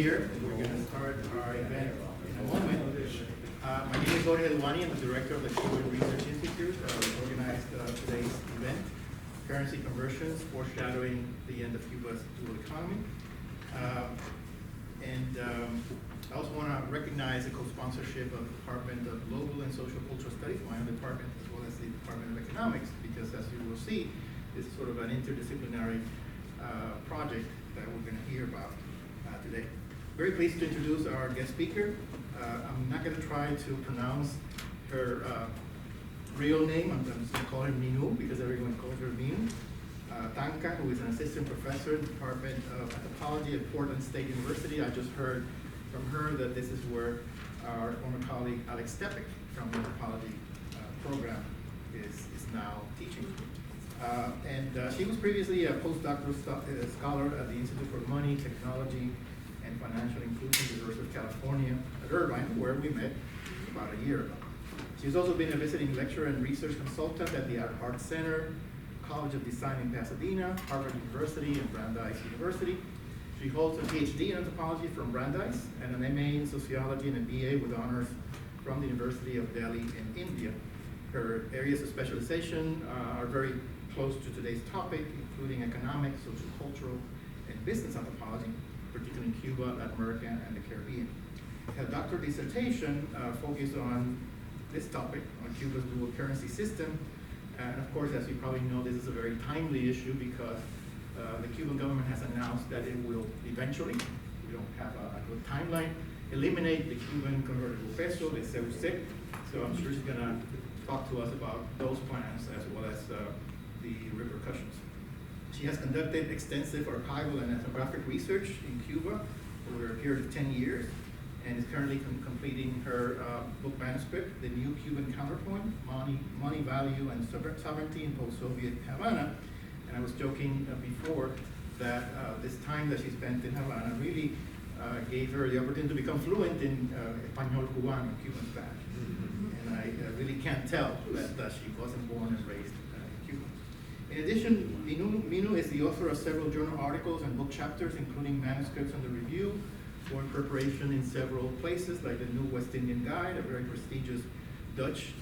here. We're going to start our event in a moment. My name is Jorge Luani. I'm the director of the Cuban Research Institute. We organized today's event, Currency Conversions, Foreshadowing the End of Cuba's Dual Economy. I also want to recognize the co-sponsorship of the Department of Global and Socio-Cultural Studies, my own department, as well as the Department of Economics, because as you will see, this is sort of an interdisciplinary project that we're going to hear about today. Very pleased to introduce our guest speaker. I'm not going to try to pronounce her real name. I'm just going to call her Minu because everyone calls her Minu. Tankha, who is an assistant professor in the Department of Anthropology at Portland State University. I just heard from her that this is where our former colleague Alex from the anthropology program is now teaching. She was previously a postdoctoral scholar at the Institute for Money, Technology, and Financial Inclusion at the University of California at Irvine, where we met about a year ago. She's also been a visiting lecturer and research consultant at the Art Center, College of Design in Pasadena, Harvard University, and Brandeis University. She holds a PhD in anthropology from Brandeis and an MA in sociology and a BA with honors from the University of Delhi in India. Her areas of specialization are very close to today's topic, including economic, socio-cultural, and business anthropology, particularly in Cuba, Latin America, and the Caribbean. Her doctoral dissertation focused on this topic, on Cuba's dual currency system. And of course, as you probably know, this is a very timely issue because the Cuban government has announced that it will eventually, we don't have a good timeline, eliminate the Cuban convertible peso, the CEUC. So I'm sure she's going to talk to us about those plans as well as the repercussions. She has conducted extensive archival and ethnographic research in Cuba over a period of 10 years and is currently completing her book manuscript, The New Cuban Counterpoint, Money, Value, and Sovereignty in Post-Soviet Havana. And I was joking before that this time that she spent in Havana really gave her the opportunity to become fluent in Español Cubano, Cuban Spanish. And I really can't tell that she wasn't born and raised in Cuba. In addition, Minu is the author of several journal articles and book chapters, including manuscripts under review for preparation in several places, like the New West Indian Guide, a very prestigious Dutch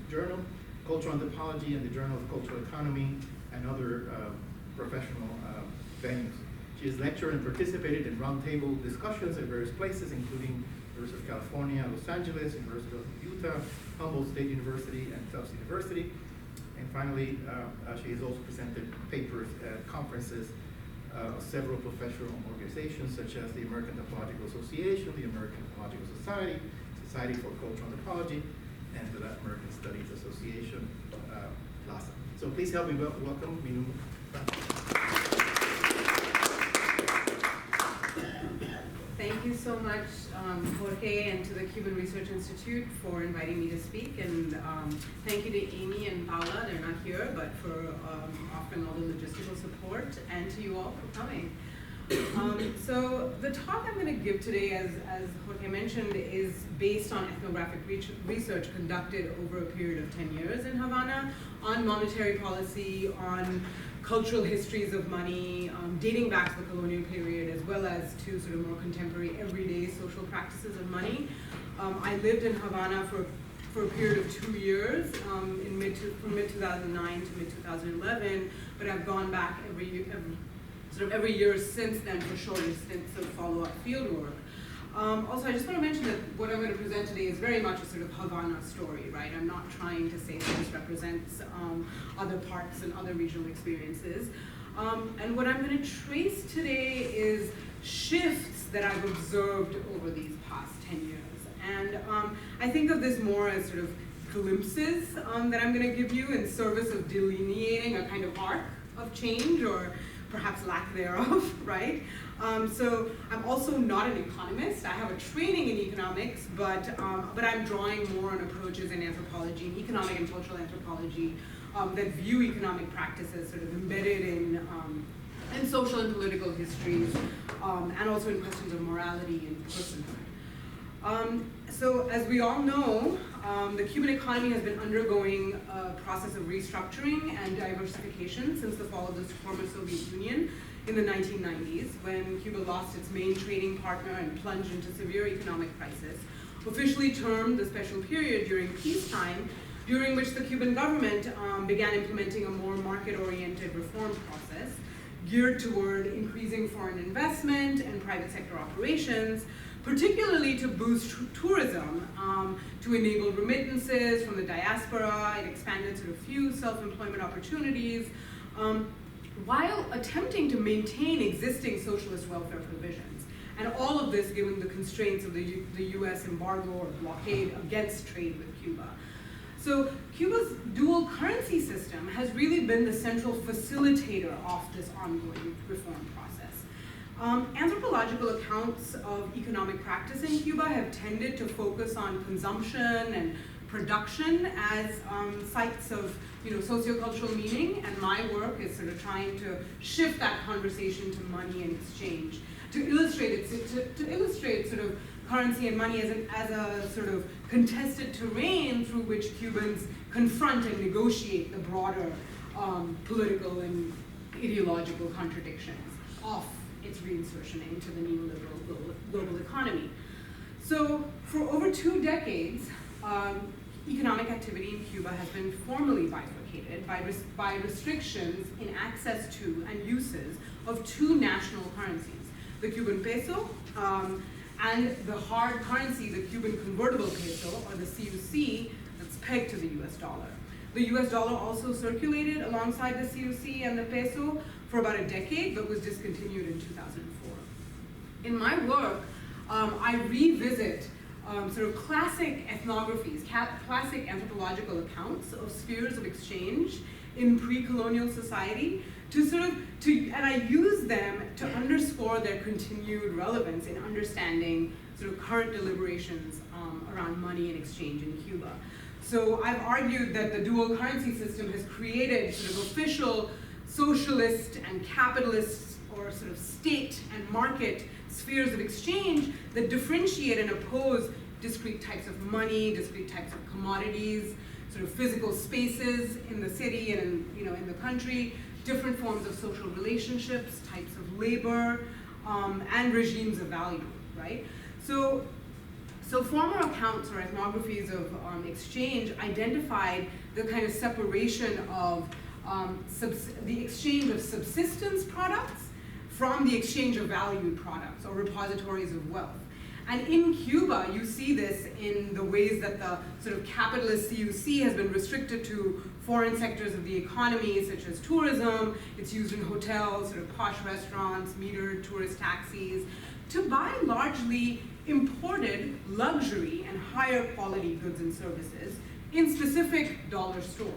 journal, Cultural Anthropology, and the Journal of Cultural Economy, and other professional venues. She has lectured and participated in roundtable discussions at various places, including University of California, Los Angeles, University of Utah, Humboldt State University, and Tufts University. And finally, she has also presented papers at conferences of several professional organizations, such as the American Anthropological Association, the American Anthropological Society, Society for Cultural Anthropology, and the Latin American Studies Association, LASA. So please help me welcome Minu. Thank you so much, Jorge, and to the Cuban Research Institute for inviting me to speak. And thank you to Amy and Paula, they're not here, but for offering all the logistical support, and to you all for coming. So the talk I'm going to give today, as Jorge mentioned, is based on ethnographic research conducted over a period of 10 years in Havana on monetary policy, on cultural histories of money, dating back to the colonial period, as well as to sort of more contemporary everyday social practices of money. I lived in Havana for a period of 2 years, from mid-2009 to mid-2011, but I've gone back every year since then for shorter stints of follow-up field work. Also, I just want to mention that what I'm going to present today is very much a sort of Havana story, right? I'm not trying to say that this represents other parts and other regional experiences. And what I'm going to trace today is shifts that I've observed over these past 10 years. And I think of this more as sort of glimpses that I'm going to give you in service of delineating a kind of arc of change, or perhaps lack thereof, right? So I'm also not an economist. I have a training in economics, but I'm drawing more on approaches in anthropology, in economic and cultural anthropology, that view economic practices sort of embedded in social and political histories, and also in questions of morality and personhood. So as we all know, the Cuban economy has been undergoing a process of restructuring and diversification since the fall of the former Soviet Union in the 1990s, when Cuba lost its main trading partner and plunged into severe economic crisis, officially termed the special period during peacetime, during which the Cuban government began implementing a more market-oriented reform process geared toward increasing foreign investment and private sector operations, particularly to boost tourism, to enable remittances from the diaspora. It expanded sort of few self-employment opportunities, while attempting to maintain existing socialist welfare provisions. And all of this given the constraints of the US embargo or blockade against trade with Cuba. So Cuba's dual currency system has really been the central facilitator of this ongoing reform process. Anthropological accounts of economic practice in Cuba have tended to focus on consumption and production as sites of socio-cultural meaning, and my work is sort of trying to shift that conversation to money and exchange, to illustrate sort of currency and money as a sort of contested terrain through which Cubans confront and negotiate the broader political and ideological contradictions of its reinsertion into the neoliberal global economy. So for over 2 decades, economic activity in Cuba has been formally bifurcated by restrictions in access to and uses of 2 national currencies, the Cuban peso and the hard currency, the Cuban convertible peso, or the CUC, that's pegged to the US dollar. The US dollar also circulated alongside the CUC and the peso for about a decade, but was discontinued in 2004. In my work, I revisit sort of classic ethnographies, classic anthropological accounts of spheres of exchange in pre-colonial society and I use them to underscore their continued relevance in understanding sort of current deliberations around money and exchange in Cuba. So I've argued that the dual currency system has created sort of official socialist and capitalist or sort of state and market spheres of exchange that differentiate and oppose discrete types of money, discrete types of commodities, sort of physical spaces in the city and in the country, different forms of social relationships, types of labor, and regimes of value, right? So former accounts or ethnographies of exchange identified the kind of separation of the exchange of subsistence products from the exchange of valued products or repositories of wealth. And in Cuba, you see this in the ways that the sort of capitalist CUC has been restricted to foreign sectors of the economy, such as tourism. It's used in hotels, sort of posh restaurants, metered tourist taxis, to buy largely imported luxury and higher quality goods and services in specific dollar stores.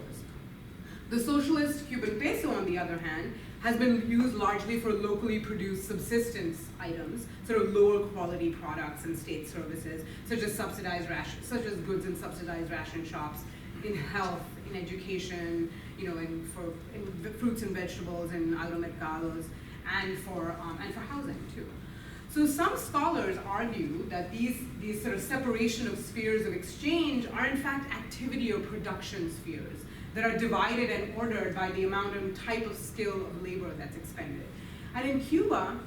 The socialist Cuban peso, on the other hand, has been used largely for locally produced subsistence items, sort of lower quality products and state services, such as goods in subsidized ration shops, in health, in education, in fruits and vegetables and automercados, and for housing too. So some scholars argue that these sort of separation of spheres of exchange are in fact activity or production spheres that are divided and ordered by the amount and type of skill of labor that's expended. And in Cuba,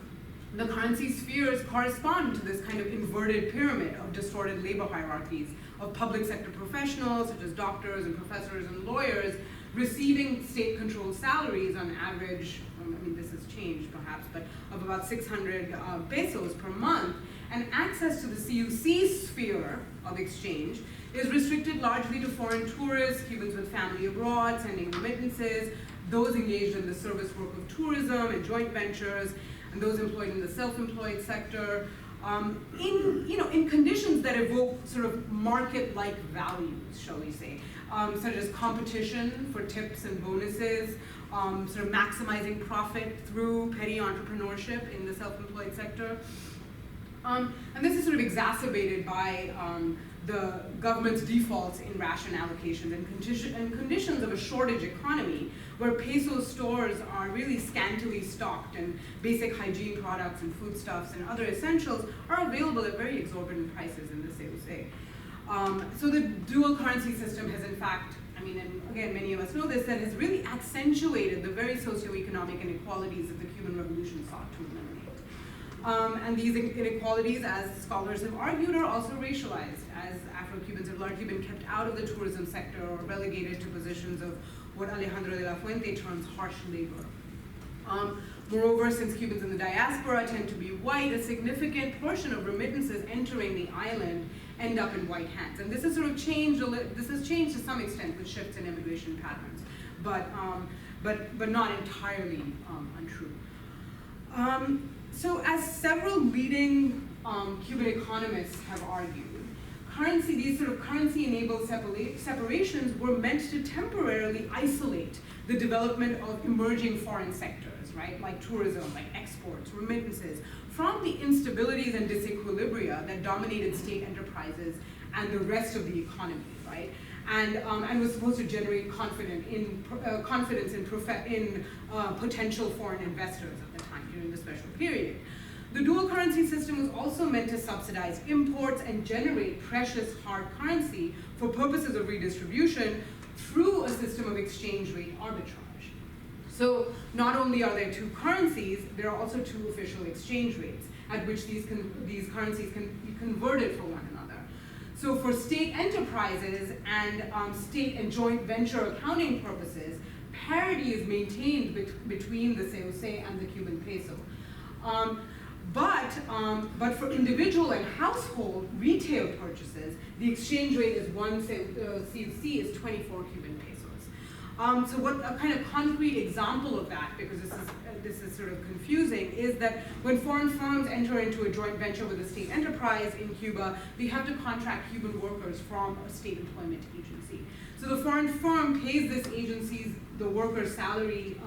the currency spheres correspond to this kind of inverted pyramid of distorted labor hierarchies of public sector professionals, such as doctors and professors and lawyers, receiving state-controlled salaries on average, this has changed perhaps, but of about 600 pesos per month, and access to the CUC sphere of exchange is restricted largely to foreign tourists, Cubans with family abroad, sending remittances, those engaged in the service work of tourism and joint ventures, and those employed in the self-employed sector, in conditions that evoke sort of market-like values, shall we say, such as competition for tips and bonuses, sort of maximizing profit through petty entrepreneurship in the self-employed sector. And this is sort of exacerbated by the government's defaults in ration allocations and conditions of a shortage economy where peso stores are really scantily stocked and basic hygiene products and foodstuffs and other essentials are available at very exorbitant prices in the CUC. So the dual currency system has in fact, I mean, and again, many of us know this, that has really accentuated the very socioeconomic inequalities that the Cuban Revolution sought to eliminate. And these inequalities, as scholars have argued, are also racialized, as Afro-Cubans have largely been kept out of the tourism sector or relegated to positions of what Alejandro de la Fuente terms harsh labor. Moreover, since Cubans in the diaspora tend to be white, a significant portion of remittances entering the island end up in white hands. And this has sort of changed, this has changed to some extent with shifts in immigration patterns, but not entirely untrue. So as several leading Cuban economists have argued, these sort of currency-enabled separations were meant to temporarily isolate the development of emerging foreign sectors, right, like tourism, like exports, remittances, from the instabilities and disequilibria that dominated state enterprises and the rest of the economy, right, and was supposed to generate confidence in potential foreign investors at the time during the special period. The dual currency system was also meant to subsidize imports and generate precious hard currency for purposes of redistribution through a system of exchange rate arbitrage. So not only are there two currencies, there are also two official exchange rates at which these currencies can be converted for one another. So for state enterprises and state and joint venture accounting purposes, parity is maintained between the COC and the Cuban peso. But for individual and household retail purchases, the exchange rate is one CUC is 24 Cuban pesos. So what a kind of concrete example of that, because this is sort of confusing, is that when foreign firms enter into a joint venture with a state enterprise in Cuba, they have to contract Cuban workers from a state employment agency. So the foreign firm pays this agency the worker's salary,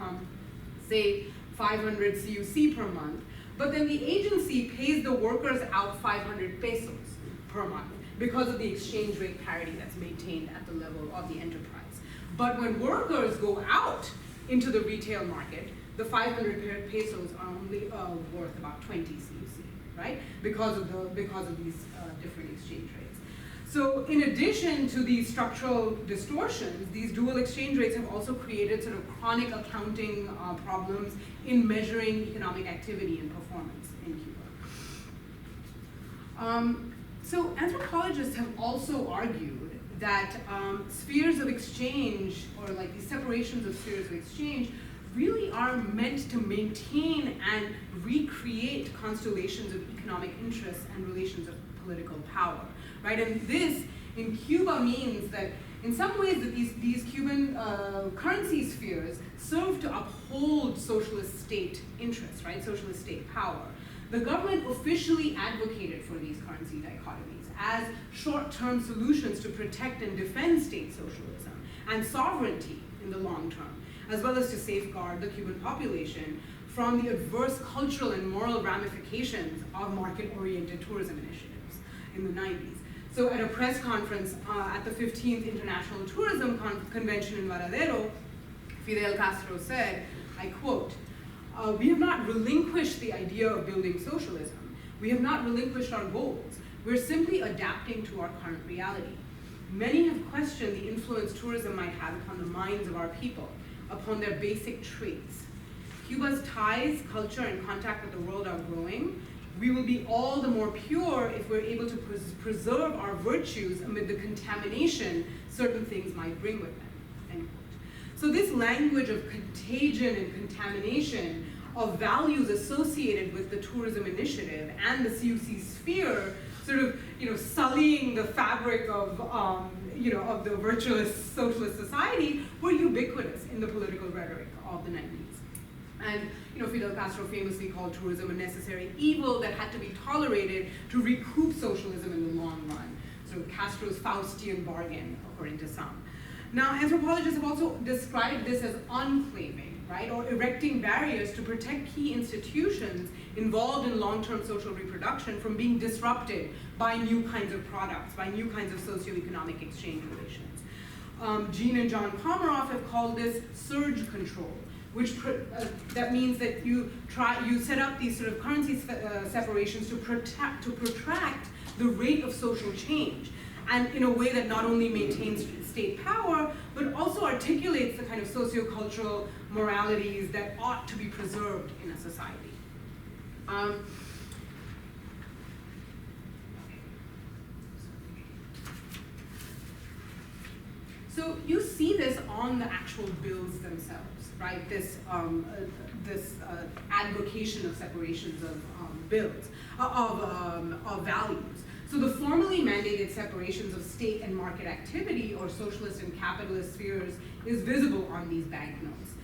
say 500 CUC per month, but then the agency pays the workers out 500 pesos per month because of the exchange rate parity that's maintained at the level of the enterprise. But when workers go out into the retail market, the 500 pesos are only worth about 20 CUC, right? Because of these different exchange rates. So in addition to these structural distortions, these dual exchange rates have also created sort of chronic accounting problems in measuring economic activity and performance in Cuba. So anthropologists have also argued that spheres of exchange, or like these separations of spheres of exchange, really are meant to maintain and recreate constellations of economic interests and relations of political power, right? And this in Cuba means that in some ways that these Cuban currency spheres serve to uphold socialist state interests, right? Socialist state power. The government officially advocated for these currency dichotomies as short-term solutions to protect and defend state socialism and sovereignty in the long term, as well as to safeguard the Cuban population from the adverse cultural and moral ramifications of market-oriented tourism initiatives in the 90s. So at a press conference at the 15th International Tourism Convention in Varadero, Fidel Castro said, I quote, "We have not relinquished the idea of building socialism. We have not relinquished our goals. We're simply adapting to our current reality. Many have questioned the influence tourism might have upon the minds of our people, upon their basic traits. Cuba's ties, culture, and contact with the world are growing. We will be all the more pure if we're able to preserve our virtues amid the contamination certain things might bring with them," end quote. So this language of contagion and contamination of values associated with the tourism initiative and the CUC sphere, sort of, sullying the fabric of, of the virtuous socialist society, were ubiquitous in the political rhetoric of the 90s. And Fidel Castro famously called tourism a necessary evil that had to be tolerated to recoup socialism in the long run. So Castro's Faustian bargain, according to some. Now, anthropologists have also described this as enclaving, right, or erecting barriers to protect key institutions involved in long-term social reproduction from being disrupted by new kinds of products, by new kinds of socioeconomic exchange relations. Jean and John Komaroff have called this surge control, which that means that you set up these sort of currency separations to protract the rate of social change, and in a way that not only maintains state power, but also articulates the kind of socio-cultural moralities that ought to be preserved in a society. So you see this on the actual bills themselves, right? This advocation of separations of bills, of values. So the formally mandated separations of state and market activity, or socialist and capitalist spheres, is visible on these banknotes.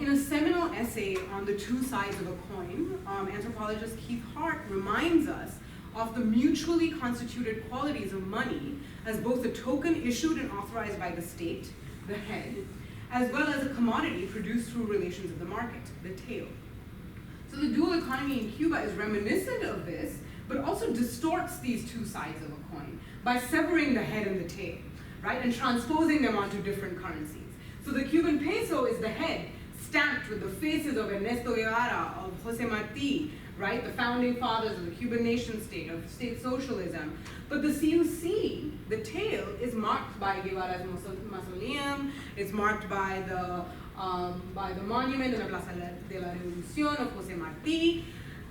In a seminal essay on the two sides of a coin, anthropologist Keith Hart reminds us of the mutually constituted qualities of money as both a token issued and authorized by the state, the head, as well as a commodity produced through relations of the market, the tail. So the dual economy in Cuba is reminiscent of this, but also distorts these two sides of a coin by severing the head and the tail, right, and transposing them onto different currencies. So the Cuban peso is the head, stamped with the faces of Ernesto Guevara, of Jose Marti, right, the founding fathers of the Cuban nation state, of state socialism. But the CUC, the tail, is marked by Guevara's mausoleum, it's marked by the monument in the Plaza de la Revolución of Jose Marti,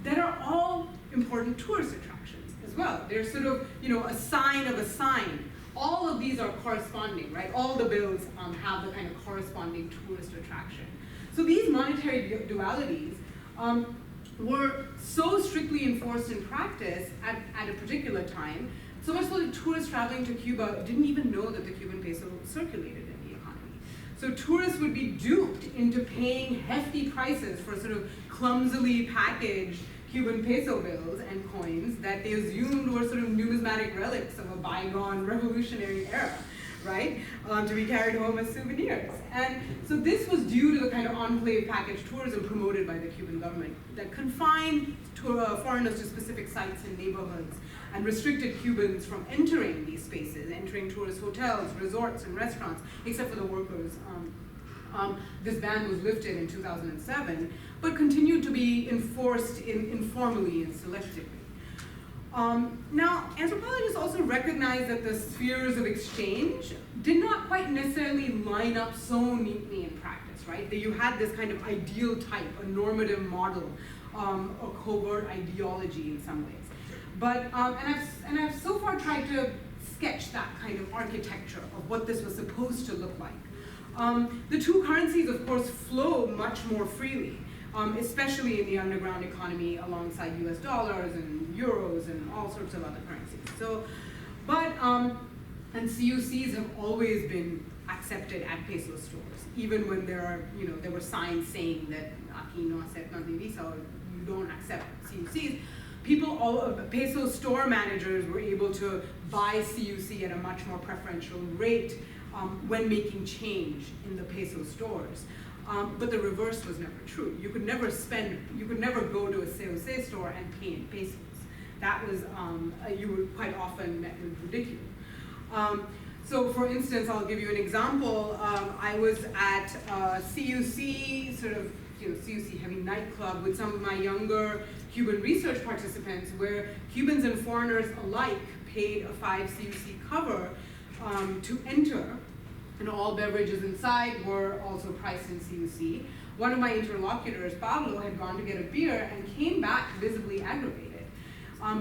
that are all important tourist attractions as well. They're sort of, a sign of a sign. All of these are corresponding, right? All the bills have the kind of corresponding tourist attraction. So these monetary dualities were so strictly enforced in practice at a particular time, so much so that tourists traveling to Cuba didn't even know that the Cuban peso circulated in the economy. So tourists would be duped into paying hefty prices for sort of clumsily packaged Cuban peso bills and coins that they assumed were sort of numismatic relics of a bygone revolutionary era, right? To be carried home as souvenirs. And so this was due to the kind of enclave package tourism promoted by the Cuban government that confined foreigners to specific sites and neighborhoods and restricted Cubans from entering these spaces, entering tourist hotels, resorts, and restaurants, except for the workers. This ban was lifted in 2007, but continued to be enforced informally and selectively. Now, anthropologists also recognize that the spheres of exchange did not quite necessarily line up so neatly in practice, right? That you had this kind of ideal type, a normative model, a covert ideology in some ways. But, and I've so far tried to sketch that kind of architecture of what this was supposed to look like. The two currencies, of course, flow much more freely, especially in the underground economy alongside US dollars and euros and all sorts of other currencies. So, but, and CUCs have always been accepted at peso stores, even when there are, there were signs saying that aquí no aceptan divisa, or you don't accept CUCs. Peso store managers were able to buy CUC at a much more preferential rate when making change in the peso stores. But the reverse was never true. You could never go to a COC store and pay in pesos. That was, you were quite often met with ridicule. So for instance, I'll give you an example. I was at CUC, sort of, CUC heavy nightclub with some of my younger Cuban research participants, where Cubans and foreigners alike paid a 5 CUC cover to enter, and all beverages inside were also priced in CUC. One of my interlocutors, Pablo, had gone to get a beer and came back visibly aggravated.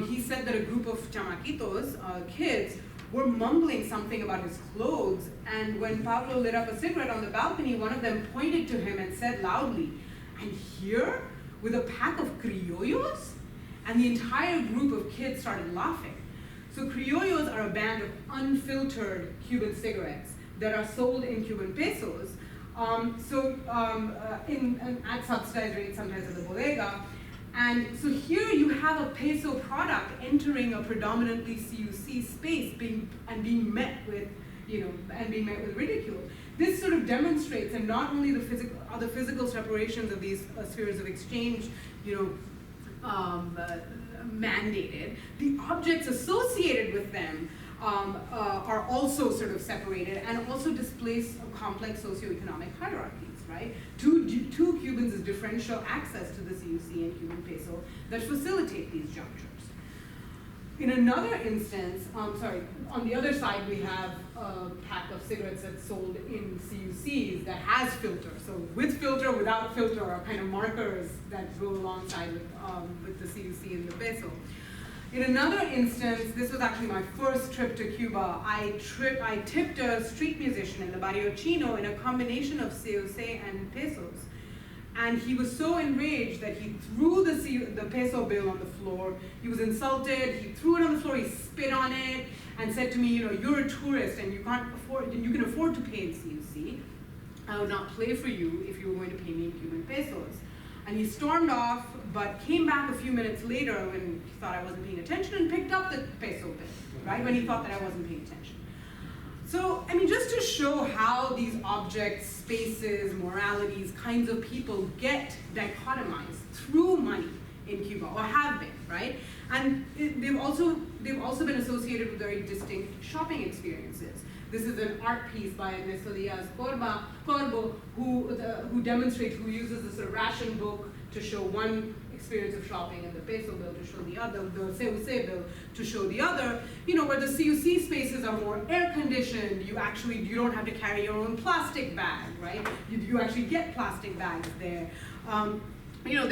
He said that a group of chamaquitos, kids, were mumbling something about his clothes, and when Pablo lit up a cigarette on the balcony, one of them pointed to him and said loudly, "And here, with a pack of criollos?" And the entire group of kids started laughing. So criollos are a band of unfiltered Cuban cigarettes that are sold in Cuban pesos, at subsidized rates, sometimes at the bodega. And so here you have a peso product entering a predominantly CUC space being met with ridicule. This sort of demonstrates, and not only the physical separations of these spheres of exchange, mandated, the objects associated with them are also sort of separated and also displace complex socioeconomic hierarchies, right? To Cubans is differential access to the CUC and Cuban peso that facilitate these junctures. In another instance, on the other side we have a pack of cigarettes that's sold in CUCs that has filter. So with filter, without filter are kind of markers that go alongside with the CUC and the peso. In another instance, this was actually my first trip to Cuba. I tipped a street musician in the Barrio Chino in a combination of COC and pesos. And he was so enraged that he threw the peso bill on the floor. He was insulted, he threw it on the floor, he spit on it, and said to me, you know, you're a tourist and you can afford to pay in CUC. I would not play for you if you were going to pay me in Cuban pesos. And he stormed off, but came back a few minutes later when he thought I wasn't paying attention and picked up the peso bill, right, when he thought that I wasn't paying attention. So, I mean, just to show how these objects, spaces, moralities, kinds of people get dichotomized through money in Cuba, or have been, right? And they've also been associated with very distinct shopping experiences. This is an art piece by Ernesto Corbo, who demonstrates, who uses this sort of ration book to show one experience of shopping and the peso bill to show the other, the CUC bill to show the other, you know, where the CUC spaces are more air conditioned, you don't have to carry your own plastic bag, right? You actually get plastic bags there. You know,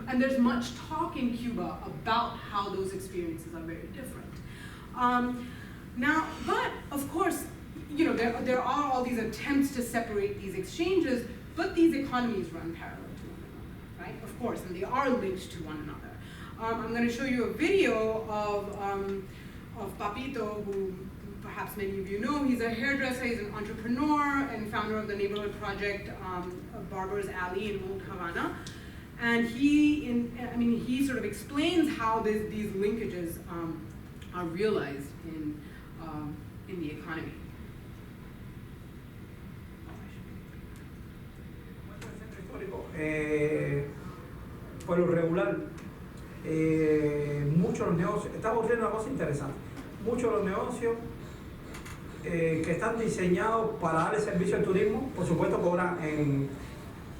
and there's much talk in Cuba about how those experiences are very different. Now, but of course, you know, there are all these attempts to separate these exchanges, but these economies run parallel to one another, right? Of course, and they are linked to one another. I'm going to show you a video of Papito, who perhaps many of you know. He's a hairdresser, he's an entrepreneur, and founder of the neighborhood project Barber's Alley in Old Havana. And he sort of explains how these linkages are realized in the economy. Por lo regular, muchos de los negocios, está ocurriendo una cosa interesante, muchos de los negocios que están diseñados para darle servicio al turismo, por supuesto cobran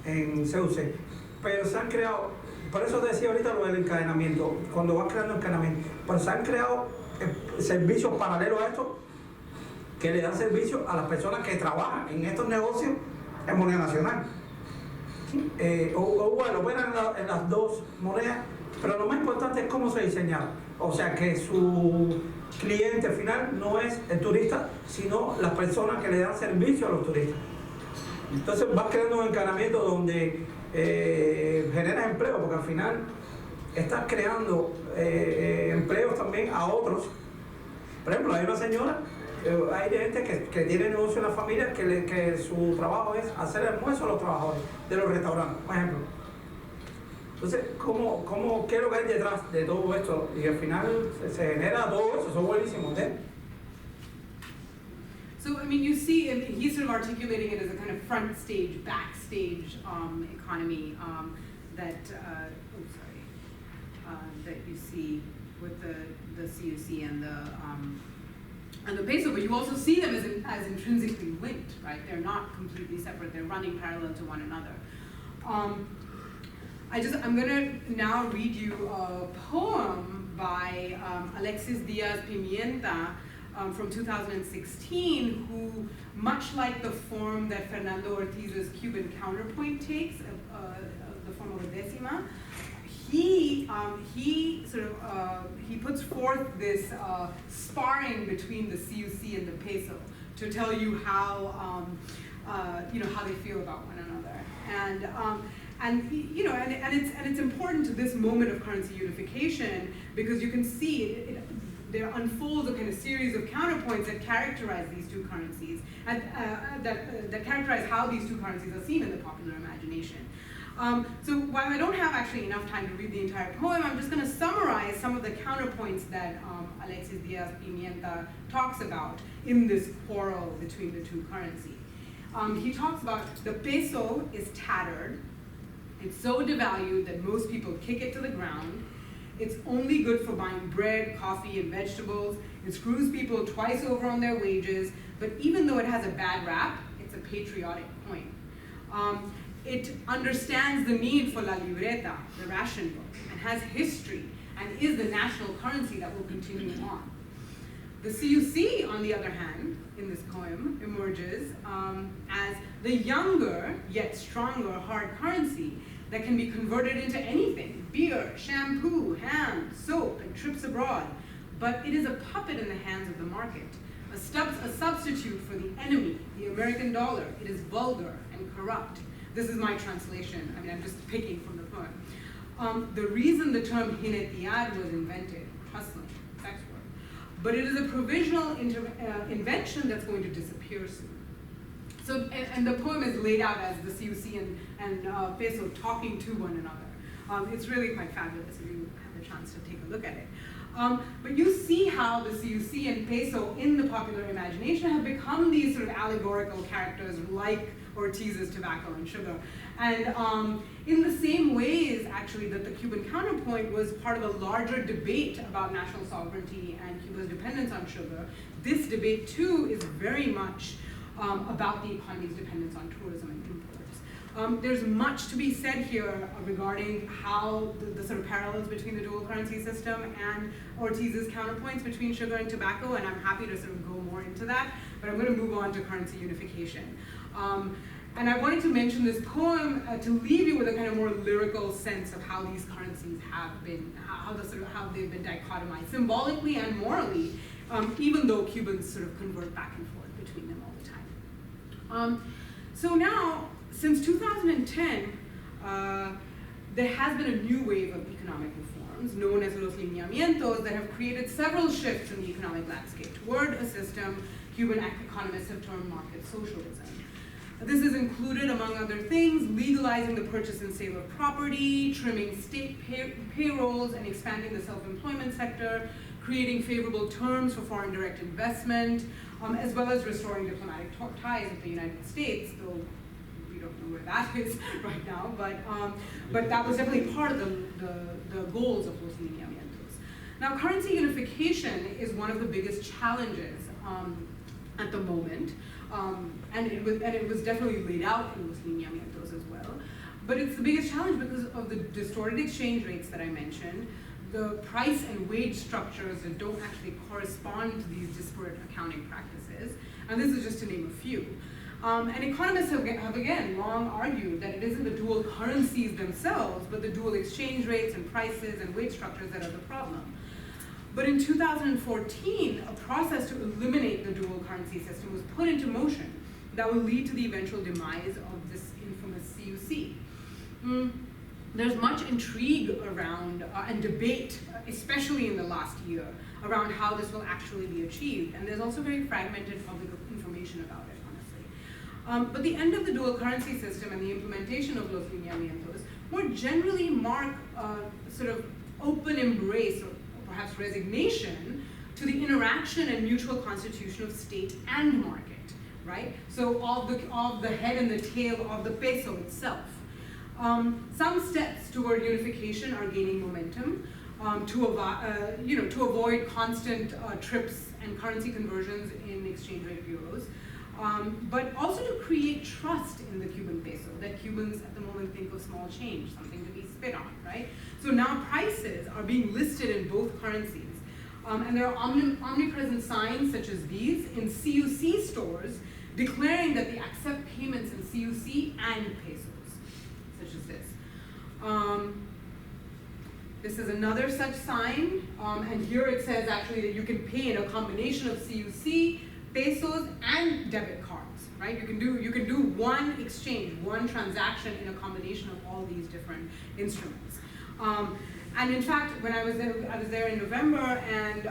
en CUC, pero se han creado, por eso te decía ahorita lo del encadenamiento, cuando vas creando encadenamiento, pero se han creado servicios paralelos a esto que le dan servicio a las personas que trabajan en estos negocios en moneda nacional. O bueno, operan en las dos monedas, pero lo más importante es cómo se diseñaron. O sea, que su cliente final no es el turista, sino las personas que le dan servicio a los turistas. Entonces vas creando un encadenamiento donde generas empleo, porque al final estás creando empleos también a otros. Por ejemplo, hay una señora, hay gente que tiene negocio en la familia que su trabajo es hacer el almuerzo a los trabajadores de los restaurantes, por ejemplo. Entonces, ¿qué es lo que hay detrás de todo esto? Y al final se genera todo eso, son buenísimos, ¿eh? So, I mean, you see, and he's sort of articulating it as a kind of front stage, backstage economy that you see with the CUC and the peso, but you also see them as intrinsically linked, right? They're not completely separate; they're running parallel to one another. I'm going to now read you a poem by Alexis Pimienta. From 2016, who, much like the form that Fernando Ortiz's Cuban counterpoint takes, the form of a décima, he puts forth this sparring between the CUC and the peso to tell you how how they feel about one another, and it's important to this moment of currency unification because you can see there unfolds a kind of series of counterpoints that characterize these two currencies, and that characterize how these two currencies are seen in the popular imagination. So while I don't have actually enough time to read the entire poem, I'm just going to summarize some of the counterpoints that Alexis Pimienta talks about in this quarrel between the two currencies. He talks about the peso is tattered. It's so devalued that most people kick it to the ground. It's only good for buying bread, coffee, and vegetables. It screws people twice over on their wages, but even though it has a bad rap, it's a patriotic coin. It understands the need for la libreta, the ration book, and has history, and is the national currency that will continue on. The CUC, on the other hand, in this poem, emerges as the younger yet stronger hard currency that can be converted into anything: beer, shampoo, ham, soap, and trips abroad. But it is a puppet in the hands of the market, a substitute for the enemy, the American dollar. It is vulgar and corrupt. This is my translation. I mean, I'm just picking from the poem. The reason the term jinetear was invented, hustling, sex work, but it is a provisional invention that's going to disappear soon. So, and the poem is laid out as the CUC and peso talking to one another. It's really quite fabulous if you have the chance to take a look at it. But you see how the CUC and peso in the popular imagination have become these sort of allegorical characters like Ortiz's tobacco and sugar. And in the same ways, actually, that the Cuban counterpoint was part of a larger debate about national sovereignty and Cuba's dependence on sugar, this debate too is very much about the economy's dependence on tourism and imports. There's much to be said here regarding how the sort of parallels between the dual currency system and Ortiz's counterpoints between sugar and tobacco, and I'm happy to sort of go more into that, but I'm going to move on to currency unification. And I wanted to mention this poem to leave you with a kind of more lyrical sense of how these currencies have been, how they've been dichotomized symbolically and morally, even though Cubans sort of convert back and forth between them all the time. So now, since 2010, there has been a new wave of economic reforms known as los lineamientos that have created several shifts in the economic landscape toward a system Cuban economists have termed market socialism. This has included, among other things, legalizing the purchase and sale of property, trimming state payrolls, and expanding the self-employment sector, creating favorable terms for foreign direct investment, as well as restoring diplomatic ties with the United States, though we don't know where that is right now, but that was definitely part of the goals of los lineamientos. Now, currency unification is one of the biggest challenges at the moment, and it was definitely laid out in los lineamientos as well. But it's the biggest challenge because of the distorted exchange rates that I mentioned, the price and wage structures that don't actually correspond to these disparate accounting practices, and this is just to name a few. And economists have again long argued that it isn't the dual currencies themselves, but the dual exchange rates and prices and wage structures that are the problem. But in 2014, a process to eliminate the dual currency system was put into motion that will lead to the eventual demise of this infamous CUC. There's much intrigue around and debate, especially in the last year, around how this will actually be achieved. And there's also very fragmented public information about it, honestly. But the end of the dual currency system and the implementation of los lineamientos more generally mark sort of open embrace or perhaps resignation to the interaction and mutual constitution of state and market, right? So of the head and the tail of the peso itself. Some steps toward unification are gaining momentum to avoid constant trips and currency conversions in exchange rate bureaus, but also to create trust in the Cuban peso that Cubans at the moment think of small change, something to be spit on, right? So now prices are being listed in both currencies. And there are omnipresent signs such as these in CUC stores declaring that they accept payments in CUC and pesos, such as this. This is another such sign, and here it says actually that you can pay in a combination of CUC, pesos, and debit cards, right? You can do one exchange, one transaction in a combination of all these different instruments. And in fact, when I was there in November, and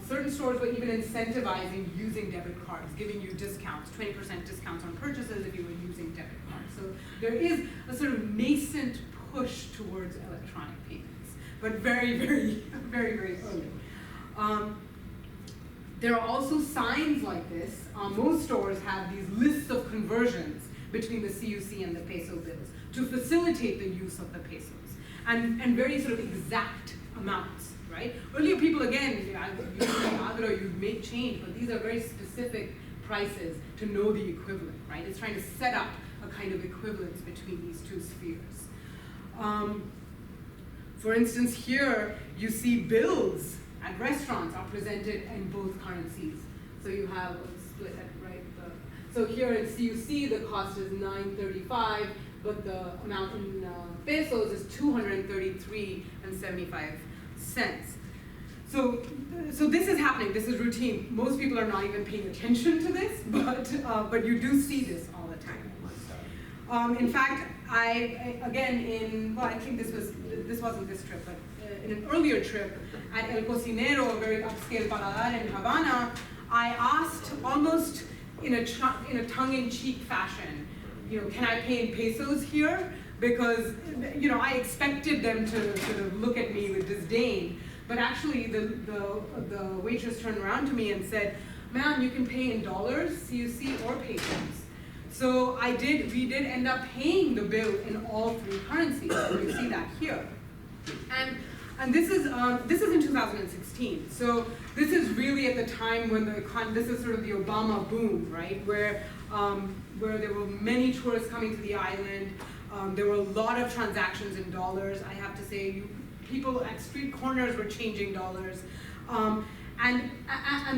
certain stores were even incentivizing using debit cards, giving you discounts, 20% discounts on purchases if you were using debit cards. So there is a sort of nascent push towards electronic payments, but very, very, very, very early. There are also signs like this. Most stores have these lists of conversions between the CUC and the peso bills to facilitate the use of the pesos. And very sort of exact amounts, right? Earlier people, again, you'd make change, but these are very specific prices to know the equivalent, right? It's trying to set up a kind of equivalence between these two spheres. For instance, here you see bills at restaurants are presented in both currencies. So you have a split at right. So here you see the cost is $9.35, but the amount in pesos is 233.75 cents. So this is happening. This is routine. Most people are not even paying attention to this, but you do see this all the time. In fact, I think this wasn't this trip, but in an earlier trip at El Cocinero, a very upscale paladar in Havana, I asked almost in a tongue-in-cheek fashion, can I pay in pesos here? Because I expected them to sort of look at me with disdain. But actually, the waitress turned around to me and said, "Ma'am, you can pay in dollars, CUC, or pesos." So we did end up paying the bill in all three currencies. You see that here. And this is in 2016. So this is really at the time when this is sort of the Obama boom, right? Where there were many tourists coming to the island. There were a lot of transactions in dollars. I have to say, people at street corners were changing dollars. And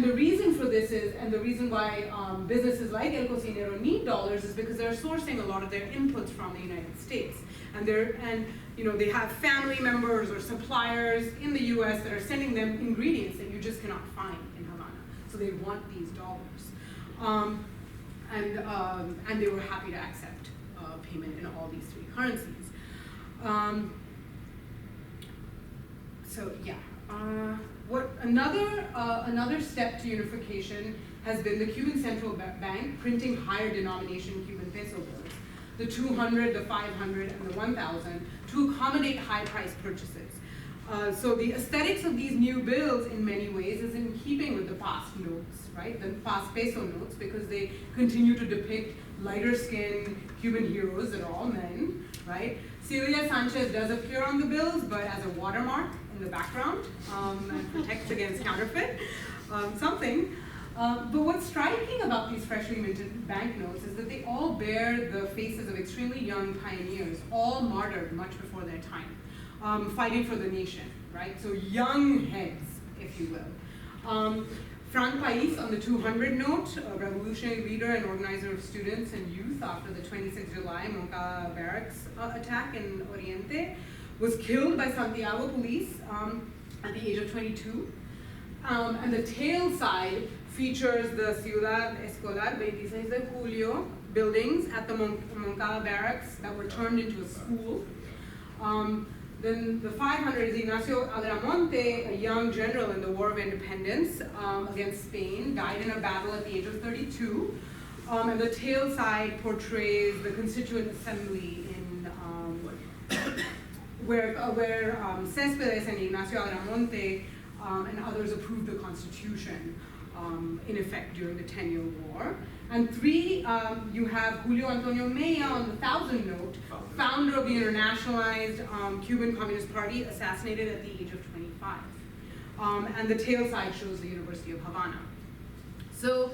the reason for this is, and the reason why businesses like El Cocinero need dollars is because they're sourcing a lot of their inputs from the United States. And they have family members or suppliers in the US that are sending them ingredients that you just cannot find in Havana. So they want these dollars. And they were happy to accept payment in all these three currencies. Another step to unification has been the Cuban Central Bank printing higher denomination Cuban peso bills, the 200, the 500, and the 1,000, to accommodate high price purchases. So the aesthetics of these new bills in many ways is in keeping with the past notes, right? The past peso notes, because they continue to depict lighter skinned Cuban heroes that are all men, right? Celia Sanchez does appear on the bills, but as a watermark in the background, and protects against counterfeit, something. But what's striking about these freshly minted banknotes is that they all bear the faces of extremely young pioneers, all martyred much before their time, fighting for the nation, right? So young heads, if you will. Frank Pais on the 200 note, a revolutionary leader and organizer of students and youth after the 26 July Moncada barracks attack in Oriente, was killed by Santiago police at the age of 22. And the tail side features the Ciudad Escolar 26 de Julio buildings at the Moncada barracks that were turned into a school. Then the 500 is Ignacio Almonte, a young general in the War of Independence against Spain, died in a battle at the age of 32. And the tail side portrays the Constituent Assembly in where Céspedes and Ignacio Almonte and others approved the Constitution in effect during the 10-year war. And 3, you have Julio Antonio Mella on the 1,000 note, founder of the internationalized Cuban Communist Party, assassinated at the age of 25. And the tail side shows the University of Havana. So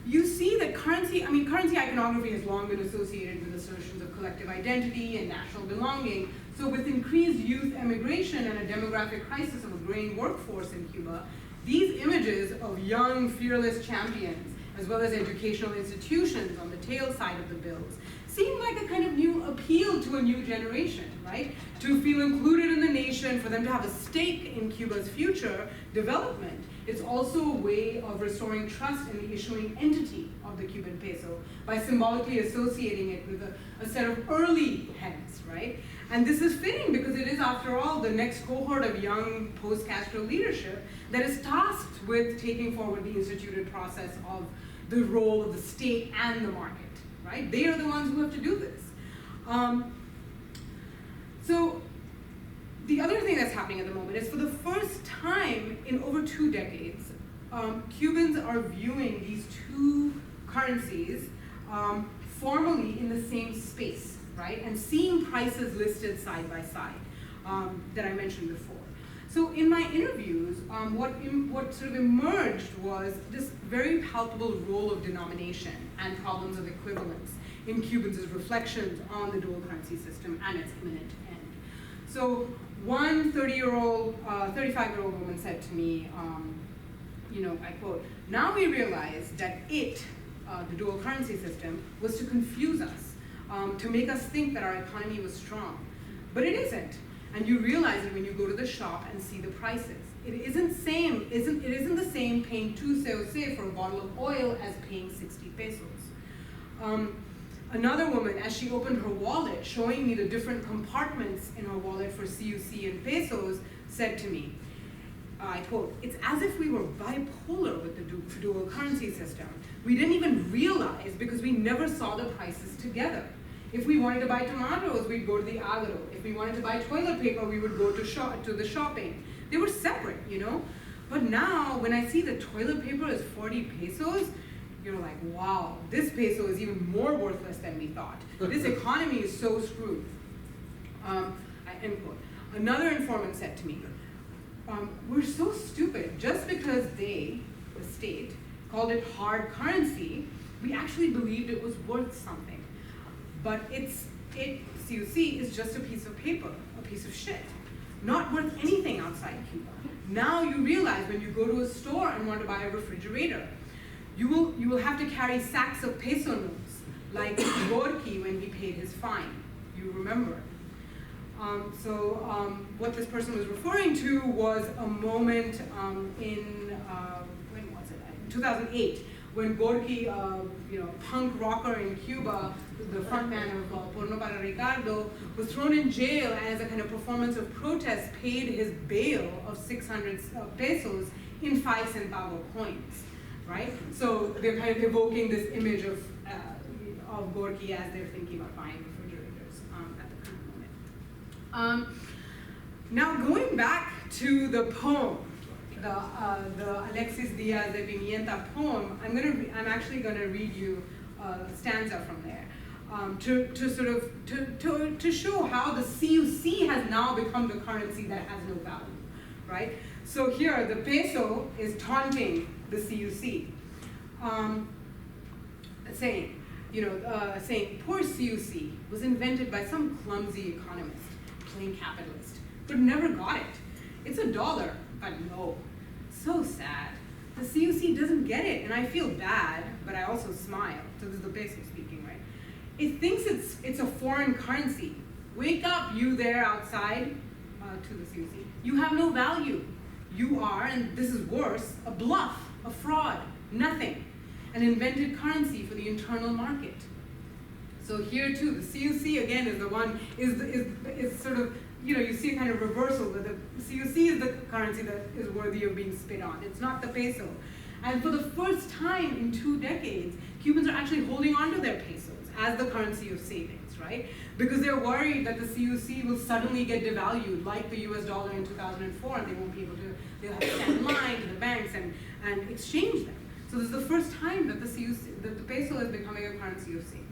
you see that currency iconography has long been associated with assertions of collective identity and national belonging. So with increased youth emigration and a demographic crisis of a graying workforce in Cuba, these images of young, fearless champions, as well as educational institutions on the tail side of the bills, seem like a kind of new appeal to a new generation, right? To feel included in the nation, for them to have a stake in Cuba's future development. It's also a way of restoring trust in the issuing entity of the Cuban peso by symbolically associating it with a set of early heads, right? And this is fitting because it is, after all, the next cohort of young post-Castro leadership that is tasked with taking forward the instituted process of the role of the state and the market, right? They are the ones who have to do this. So the other thing that's happening at the moment is, for the first time in over 2 decades, Cubans are viewing these two currencies formally in the same space, right? And seeing prices listed side by side that I mentioned before. So in my interviews, what sort of emerged was this very palpable role of denomination and problems of equivalence in Cubans' reflections on the dual currency system and its imminent end. So One 35-year-old woman said to me, I quote, "Now we realize that the dual currency system, was to confuse us, to make us think that our economy was strong. But it isn't. And you realize it when you go to the shop and see the prices. It isn't the same paying 2 COC for a bottle of oil as paying 60 pesos. Another woman, as she opened her wallet, showing me the different compartments in her wallet for CUC and pesos, said to me, I quote, "It's as if we were bipolar with the dual currency system. We didn't even realize because we never saw the prices together. If we wanted to buy tomatoes, we'd go to the agro. If we wanted to buy toilet paper, we would go to the shopping. They were separate, But now, when I see the toilet paper is 40 pesos, you're like, wow, this peso is even more worthless than we thought. This economy is so screwed." End quote. Another informant said to me, "We're so stupid. Just because they, the state, called it hard currency, we actually believed it was worth something. But CUC is just a piece of paper, a piece of shit, not worth anything outside Cuba. Now you realize when you go to a store and want to buy a refrigerator, you will have to carry sacks of peso notes, like Gorky when he paid his fine. You remember." What this person was referring to was a moment when was it? 2008, when Gorky, punk rocker in Cuba, the frontman of Porno para Ricardo, was thrown in jail as a kind of performance of protest, paid his bail of 600 pesos in 5 centavo coins, right? So they're kind of evoking this image of Gorky as they're thinking about buying refrigerators at the current moment. Now going back to the poem, the Alexis the Athenians poem, I'm actually gonna read you a stanza from there to show how the CUC has now become the currency that has no value, right? So here the peso is taunting the CUC, saying poor CUC was invented by some clumsy economist, plain capitalist, but never got it. It's $1, but no. So sad. The CUC doesn't get it, and I feel bad, but I also smile. So this is the peso speaking, right? It thinks it's a foreign currency. Wake up, you there outside, to the CUC. You have no value. You are, and this is worse, a bluff, a fraud, nothing. An invented currency for the internal market. So here too, the CUC again is the one, is sort of, you see a kind of reversal, that the CUC is the currency that is worthy of being spit on. It's not the peso. And for the first time in 2 decades, Cubans are actually holding on to their pesos as the currency of savings, right? Because they're worried that the CUC will suddenly get devalued like the US dollar in 2004, and they won't be able to, they'll have to stand in line to the banks and exchange them. So this is the first time that the peso is becoming a currency of savings.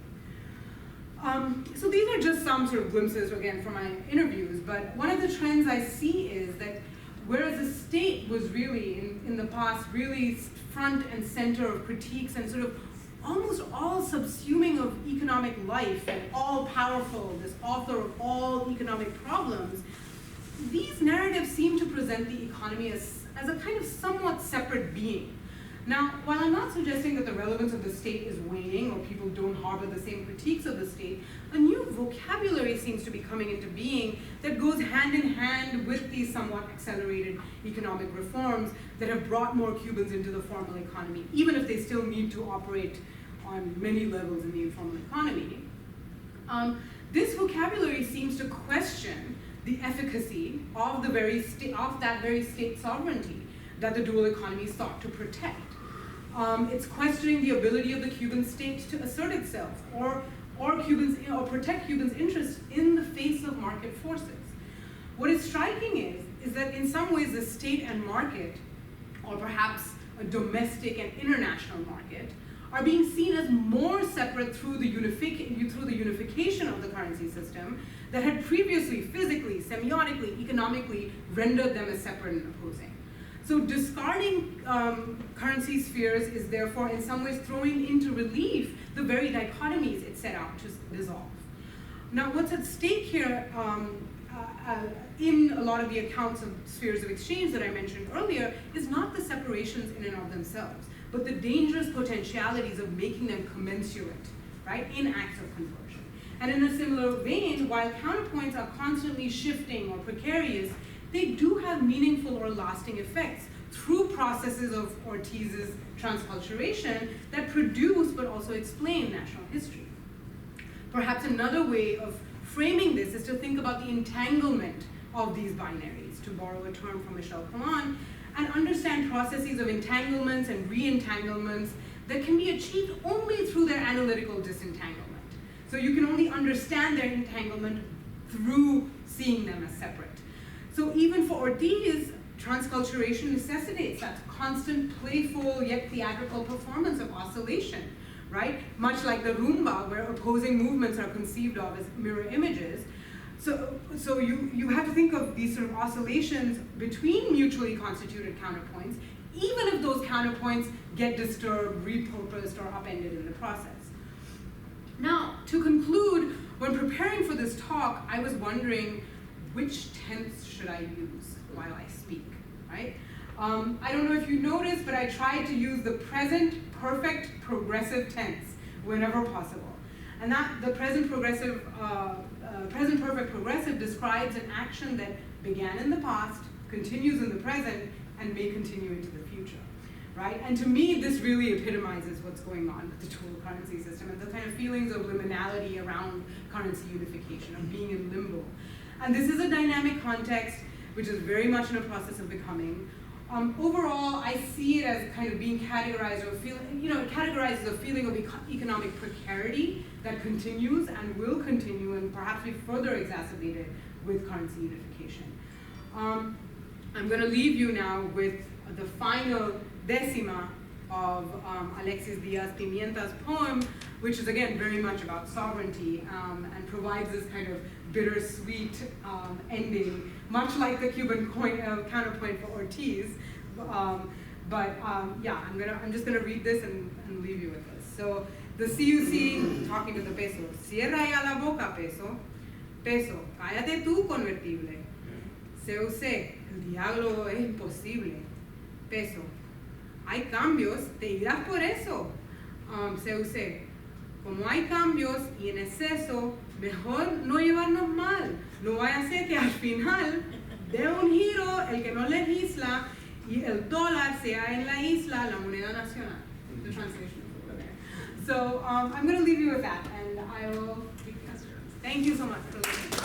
So these are just some sort of glimpses, again, from my interviews, but one of the trends I see is that whereas the state was really, in the past, really front and center of critiques and sort of almost all subsuming of economic life and all powerful, this author of all economic problems, these narratives seem to present the economy as a kind of somewhat separate being. Now, while I'm not suggesting that the relevance of the state is waning or people don't harbor the same critiques of the state, a new vocabulary seems to be coming into being that goes hand in hand with these somewhat accelerated economic reforms that have brought more Cubans into the formal economy, even if they still need to operate on many levels in the informal economy. This vocabulary seems to question the efficacy of that very state sovereignty that the dual economy sought to protect. It's questioning the ability of the Cuban state to assert itself or protect Cubans' interests in the face of market forces. What is striking is that in some ways the state and market, or perhaps a domestic and international market, are being seen as more separate through the unification of the currency system that had previously physically, semiotically, economically rendered them as separate and opposing. So discarding currency spheres is therefore in some ways throwing into relief the very dichotomies it set out to dissolve. Now what's at stake here in a lot of the accounts of spheres of exchange that I mentioned earlier is not the separations in and of themselves, but the dangerous potentialities of making them commensurate, right, in acts of conversion. And in a similar vein, while counterpoints are constantly shifting or precarious, they do have meaningful or lasting effects through processes of Ortiz's transculturation that produce but also explain national history. Perhaps another way of framing this is to think about the entanglement of these binaries, to borrow a term from Michel Calan, and understand processes of entanglements and re-entanglements that can be achieved only through their analytical disentanglement. So you can only understand their entanglement through seeing them as separate. So even for Ortiz, transculturation necessitates that constant, playful, yet theatrical performance of oscillation, right? Much like the rumba, where opposing movements are conceived of as mirror images. So you have to think of these sort of oscillations between mutually constituted counterpoints, even if those counterpoints get disturbed, repurposed, or upended in the process. Now, to conclude, when preparing for this talk, I was wondering which tense should I use while I speak, right? I don't know if you noticed, but I tried to use the present perfect progressive tense whenever possible. And that the present perfect progressive describes an action that began in the past, continues in the present, and may continue into the future, right? And to me, this really epitomizes what's going on with the dual currency system and the kind of feelings of liminality around currency unification, of being in limbo. And this is a dynamic context which is very much in a process of becoming. Overall, I see it as kind of being categorized, or it categorizes a feeling of economic precarity that continues and will continue and perhaps be further exacerbated with currency unification. I'm going to leave you now with the final decima of Alexis Diaz-Pimienta's poem, which is again very much about sovereignty and provides this kind of bittersweet ending, much like the Cuban counterpoint for Ortiz. Yeah, I'm just gonna read this and leave you with this. So the CUC, talking to the peso, cierra ya la boca, peso. Peso, cállate tú, convertible. CUC, el diablo es imposible. Peso, hay cambios, te irás por eso. CUC, como hay cambios y en exceso, mejor no llevarnos mal. No vaya a ser que al final dé un giro el que no legisla y el dólar sea en la isla la moneda nacional. The translation is over there. So I'm going to leave you with that, and I will speak faster. Thank you so much for listening.